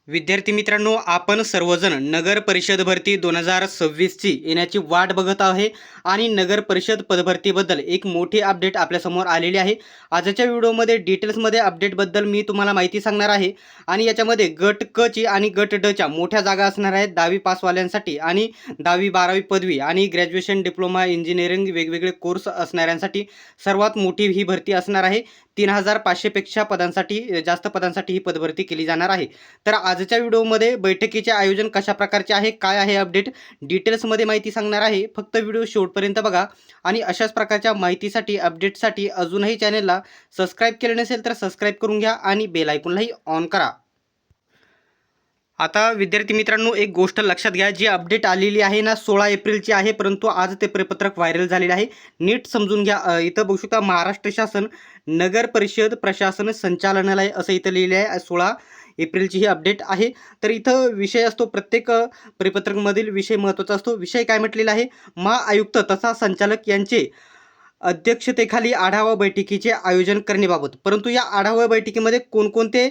विद्यार्थी मित्रांनो, आपण सर्वजण नगर परिषद भरती 2026ची येण्याची वाट बघत आहे आणि नगर परिषद पदभरतीबद्दल एक मोठी अपडेट आपल्यासमोर आलेली आहे. आजच्या व्हिडिओमध्ये डिटेल्समध्ये अपडेटबद्दल मी तुम्हाला माहिती सांगणार आहे आणि याच्यामध्ये गट क ची आणि गट ड च्या मोठ्या जागा असणार आहेत 10वी पासवाल्यांसाठी आणि 10वी 12वी पदवी आणि ग्रॅज्युएशन डिप्लोमा इंजिनिअरिंग वेगवेगळे कोर्स असणाऱ्यांसाठी सर्वात मोठी ही भरती असणार आहे. 3500 पेक्षा पदांसाठी जास्त पदांसाठी ही पदभरती केली जाणार आहे. तर आजच्या व्हिडिओमध्ये बैठकीचे आयोजन कशा प्रकारचे आहे, काय आहे अपडेट, डिटेल्समध्ये माहिती सांगणार आहे. फक्त व्हिडिओ शेवटपर्यंत बघा आणि अशाच प्रकारच्या माहितीसाठी अपडेटसाठी अजूनही चॅनलला सबस्क्राईब केले नसेल तर सबस्क्राईब करून घ्या आणि बेल आयकॉनलाही ऑन करा. आता विद्यार्थी मित्रांनो, एक गोष्ट लक्षात घ्या, जी अपडेट आलेली आहे ना 16 एप्रिलची आहे, परंतु आज ते परिपत्रक व्हायरल झालेले आहे. नीट समजून घ्या. इथं बघू शकता महाराष्ट्र शासन नगर परिषद प्रशासन संचालनालय असं इथं लिहिले आहे. 16 एप्रिलची ही अपडेट आहे. तर इथं विषय असतो, प्रत्येक परिपत्रकमधील विषय महत्त्वाचा असतो. विषय काय म्हटलेला आहे, महाआयुक्त तथा संचालक यांचे अध्यक्षतेखाली आढावा बैठकीचे आयोजन करण्याबाबत. परंतु या आढावा बैठकीमध्ये कोणकोणते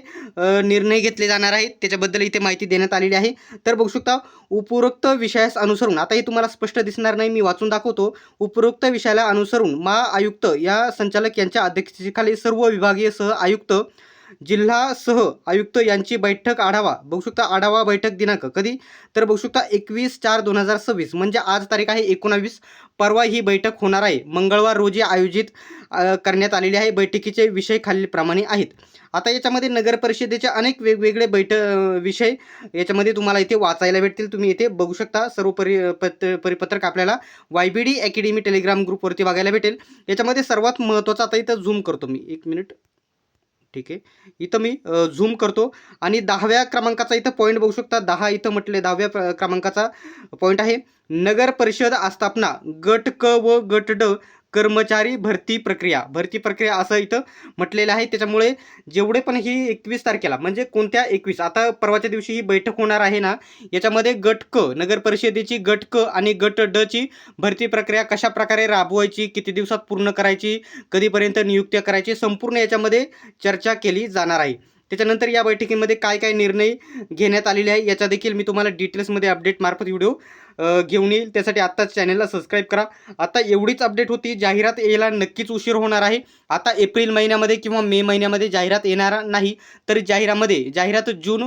निर्णय घेतले जाणार आहेत त्याच्याबद्दल इथे माहिती देण्यात आलेली आहे. तर बघू शकता, उपरोक्त विषयास अनुसरून, आता हे तुम्हाला स्पष्ट दिसणार नाही, मी वाचून दाखवतो. उपरोक्त विषयाला अनुसरून महाआयुक्त या संचालक यांच्या अध्यक्षतेखाली सर्व विभागीय सह आयुक्त, जिल्हा सह आयुक्त यांची बैठक आढावा. बघू शकता आढावा बैठक दिनांक कधी, तर बघू शकता 21/4/2026 म्हणजे आज तारीख आहे 19. परवा ही बैठक होणार आहे, मंगळवार रोजी आयोजित करण्यात आलेली आहे. बैठकीचे विषय खालीलप्रमाणे आहेत. आता याच्यामध्ये नगर परिषदेचे अनेक वेगवेगळे विषय याच्यामध्ये तुम्हाला इथे वाचायला भेटतील. तुम्ही इथे बघू शकता सर्व परिपत्रक आपल्याला YBD अकॅडमी टेलिग्राम ग्रुपवरती बघायला भेटेल. याच्यामध्ये सर्वात महत्त्वाचं, आता इथं झूम करतो मी, 1 मिनिट, ठीक आहे. इथं मी झूम करतो आणि 10व्या क्रमांकाचा इथं पॉईंट बघू शकता. 10 इथं म्हटले 10व्या क्रमांकाचा पॉईंट आहे, नगर परिषद आस्थापना गट क व गट ड कर्मचारी भरती प्रक्रिया असं इथं म्हटलेलं आहे. त्याच्यामुळे जेवढे पण ही 21 तारखेला, म्हणजे कोणत्या 21, आता परवाच्या दिवशी ही बैठक होणार आहे ना, याच्यामध्ये गट क नगर परिषदेची गट क आणि गट ड ची भरती प्रक्रिया कशा प्रकारे राबवायची, किती दिवसात पूर्ण करायची, कधीपर्यंत नियुक्त्या करायची, संपूर्ण याच्यामध्ये चर्चा केली जाणार आहे. त्याच्यानंतर या बैठकीमध्ये काय काय निर्णय घेण्यात आलेले आहे याचा देखील मी तुम्हाला डिटेल्समध्ये अपडेट मार्फत व्हिडिओ घेऊन येईल. त्यासाठी आत्ताच चॅनलला सबस्क्राईब करा. आता एवढीच अपडेट होती. जाहिरात यायला नक्कीच उशीर होणार आहे. आता एप्रिल महिन्यामध्ये किंवा मे महिन्यामध्ये जाहिरात येणार नाही, तर जाहिरात जून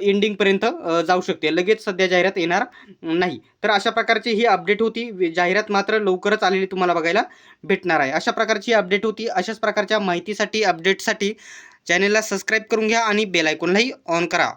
एंडिंगपर्यंत जाऊ शकते. लगेच सध्या जाहिरात येणार नाही. तर अशा प्रकारची ही अपडेट होती. जाहिरात मात्र लवकरच आलेली तुम्हाला बघायला भेटणार आहे. अशा प्रकारची अपडेट होती. अशाच प्रकारच्या माहितीसाठी अपडेटसाठी चॅनलला सबस्क्राईब करून घ्या आणि बेल आयकॉनलाही ऑन करा.